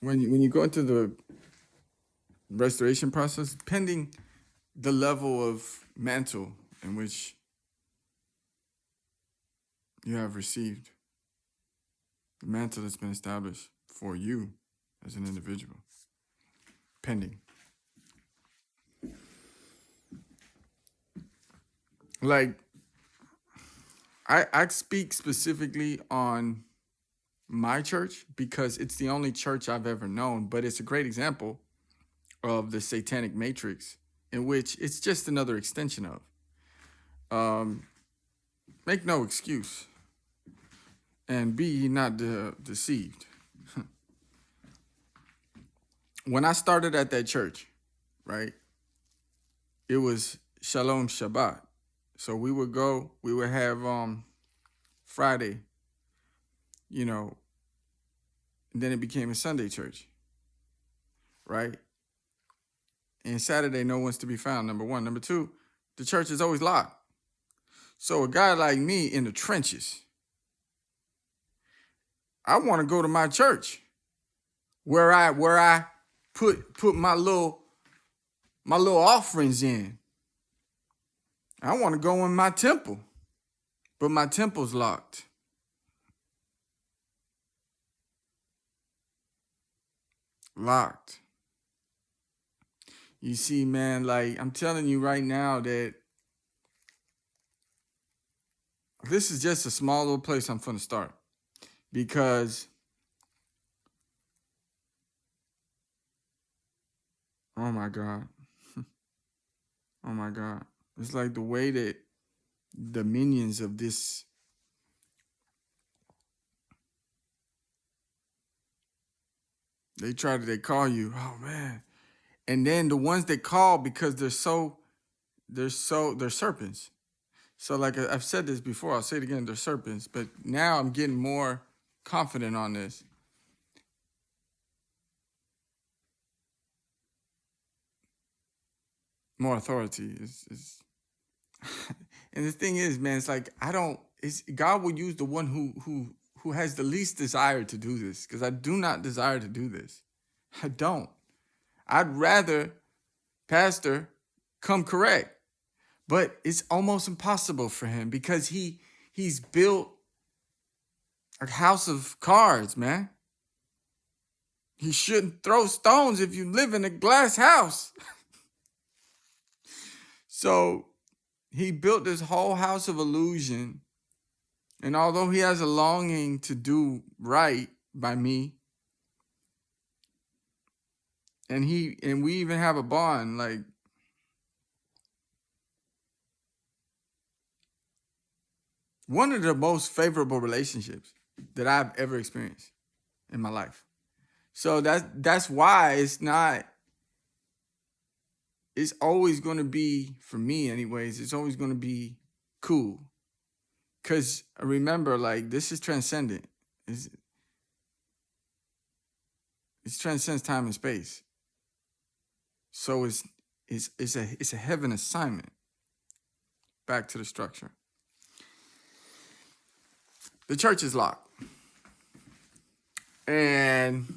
when you go into the restoration process, pending the level of mantle in which you have received, the mantle that's been established for you as an individual, pending. Like I speak specifically on my church because it's the only church I've ever known, but it's a great example of the satanic matrix in which it's just another extension of. Make no excuse and be ye not deceived. When I started at that church, right, it was Shalom Shabbat. So we would have Friday, you know, and then it became a Sunday church, right? And Saturday, no one's to be found, number one. Number two, the church is always locked. So a guy like me in the trenches, I want to go to my church where I put my little offerings in. I want to go in my temple, but my temple's locked. Locked. You see, man, like I'm telling you right now that this is just a small little place I'm finna start. Because oh my God. Oh my God. It's like the way that the minions of this they call you, oh man. And then the ones that call because they're serpents. So like I've said this before, I'll say it again, they're serpents, but now I'm getting more confident on this. More authority is and the thing is, man, it's like God will use the one who has the least desire to do this, because I do not desire to do this. I don't. I'd rather pastor come correct, but it's almost impossible for him because he's built a house of cards, man. He shouldn't throw stones if you live in a glass house. So he built this whole house of illusion. And although he has a longing to do right by me, and we even have a bond, like one of the most favorable relationships that I've ever experienced in my life. So that's why it's always going to be, for me anyways, it's always going to be cool. Because remember, like, this is transcendent. It transcends time and space. So it's a heaven assignment. Back to the structure. The church is locked. And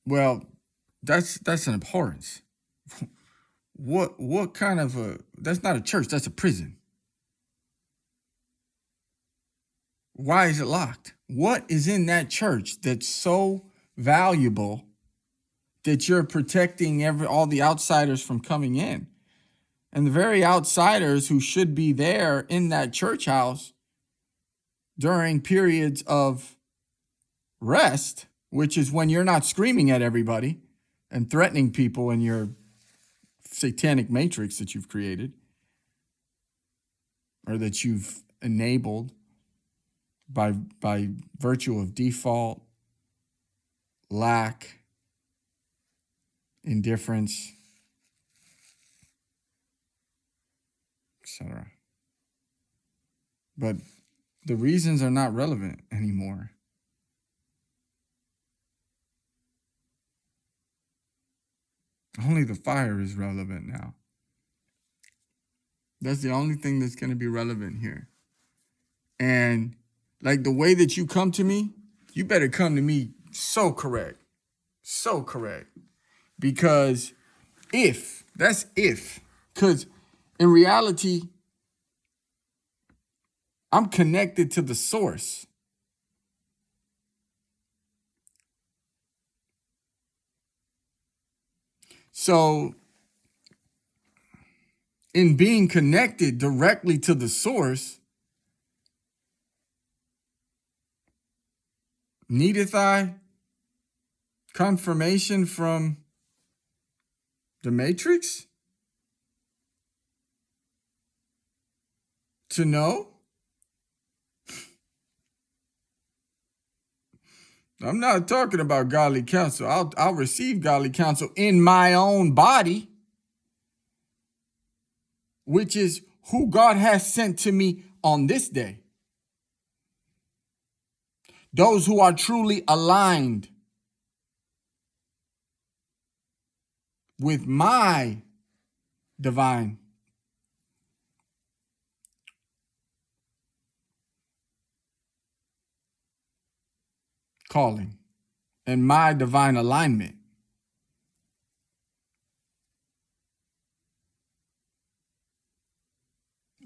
well, that's an abhorrence. What kind of that's not a church, that's a prison. Why is it locked? What is in that church that's so valuable that you're protecting all the outsiders from coming in? And the very outsiders who should be there in that church house during periods of rest, which is when you're not screaming at everybody and threatening people in your satanic matrix that you've created or that you've enabled by virtue of default, lack, indifference, etc. But the reasons are not relevant anymore. Only the fire is relevant now. That's the only thing that's going to be relevant here. And like the way that you come to me, You better come to me so correct. So correct. Because that's if. Because in reality, I'm connected to the source. So in being connected directly to the source, needeth I confirmation from the matrix to know? I'm not talking about godly counsel. I'll receive godly counsel in my own body, which is who God has sent to me on this day. Those who are truly aligned with my divine calling and my divine alignment.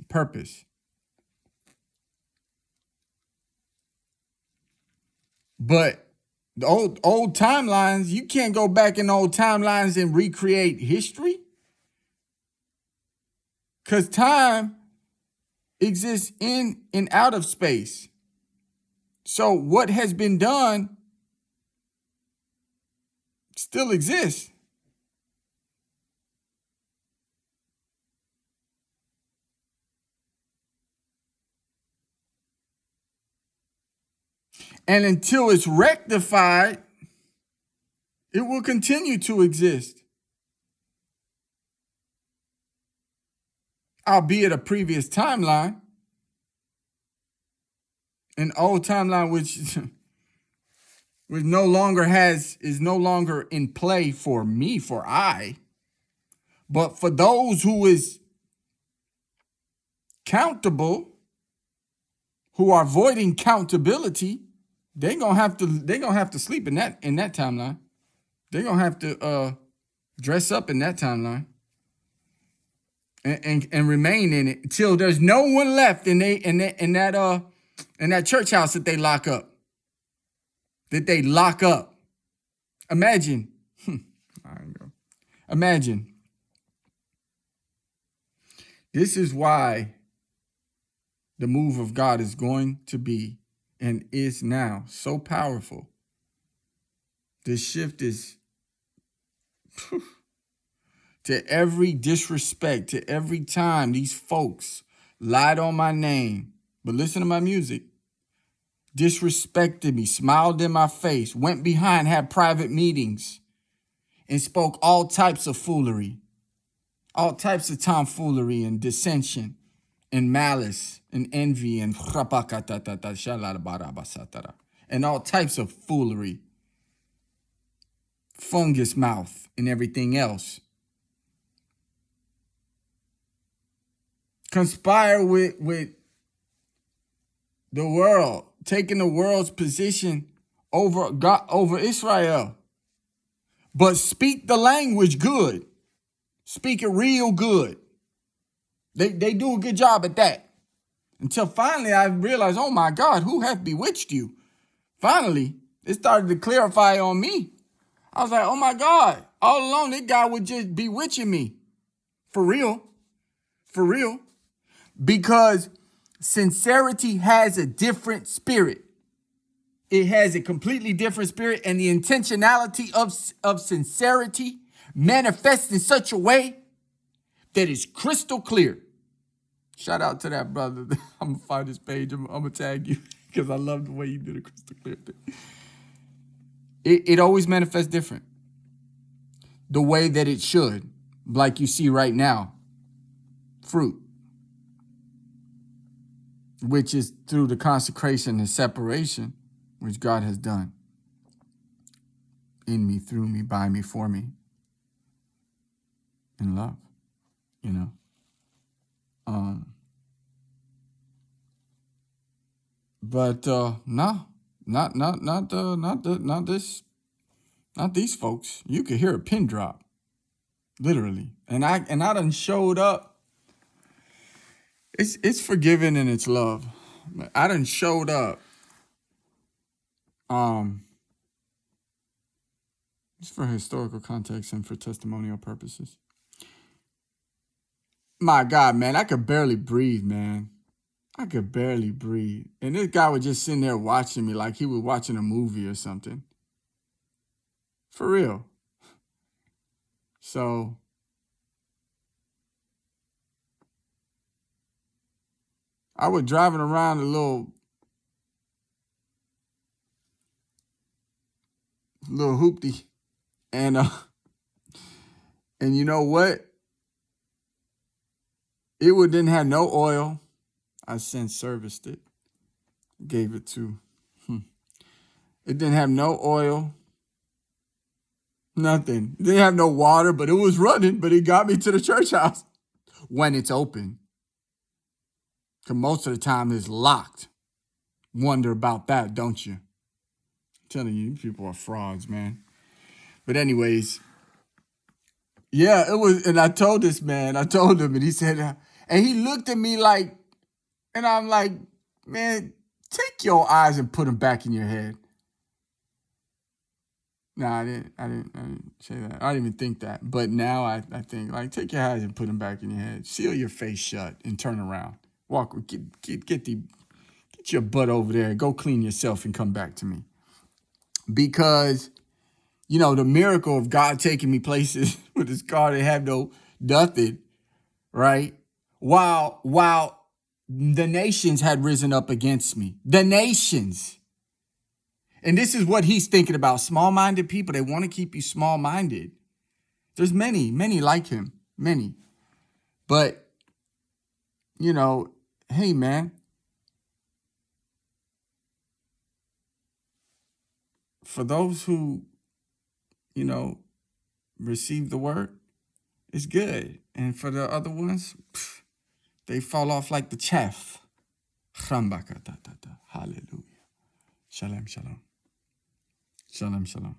Purpose. But the old timelines, you can't go back in old timelines and recreate history. Because time exists in and out of space. So what has been done still exists. And until it's rectified, it will continue to exist. Albeit a previous timeline, an old timeline which is no longer in play for me, for I, but for those who is countable, who are avoiding accountability, they're gonna have to sleep in that timeline. They're gonna have to dress up in that timeline and remain in it until there's no one left in that church house that they lock up. Imagine. Imagine. This is why the move of God is going to be and is now so powerful. This shift is to every disrespect, to every time these folks lied on my name, but listen to my music, disrespected me, smiled in my face, went behind, had private meetings, and spoke all types of foolery, all types of tomfoolery and dissension and malice and envy and all types of foolery, fungus mouth and everything else. Conspire with the world, taking the world's position over God, over Israel. But speak the language good. Speak it real good. They do a good job at that. Until finally I realized, oh my God, who hath bewitched you? Finally, it started to clarify on me. I was like, oh my God, all along that guy was just bewitching me. For real. For real. Because sincerity has a different spirit. It has a completely different spirit, and the intentionality of sincerity manifests in such a way that is crystal clear. Shout out to that brother. I'm going to find his page. I'm going to tag you because I love the way you do the crystal clear thing. It always manifests different. The way that it should, like you see right now, fruit, which is through the consecration and separation, which God has done in me, through me, by me, for me, in love, you know. But no, not these folks. You could hear a pin drop, literally. And I done showed up. It's forgiving and it's love. I done showed up. It's for historical context and for testimonial purposes. My God, man, I could barely breathe, man. I could barely breathe. And this guy was just sitting there watching me like he was watching a movie or something. For real. So I was driving around a little hoopty. And you know what? It didn't have no oil. I since serviced it. Gave it to. It didn't have no oil. Nothing. It didn't have no water, but it was running. But it got me to the church house when it's open. Because most of the time it's locked. Wonder about that, don't you? I'm telling you, people are frauds, man. But anyways, yeah, it was. And I told this man, I told him, and he said, and he looked at me like, and I'm like, man, take your eyes and put them back in your head. No, I didn't say that. I didn't even think that. But now I think, like, take your eyes and put them back in your head. Seal your face shut and turn around. Walk, get your butt over there. Go clean yourself and come back to me. Because, you know, the miracle of God taking me places with his car that have no nothing, right? While the nations had risen up against me. The nations. And this is what he's thinking about. Small-minded people, they want to keep you small-minded. There's many like him. Many. But, you know, hey, man. For those who, you know, receive the word, it's good. And for the other ones, they fall off like the chaff. Hallelujah. Shalom, shalom. Shalom, shalom.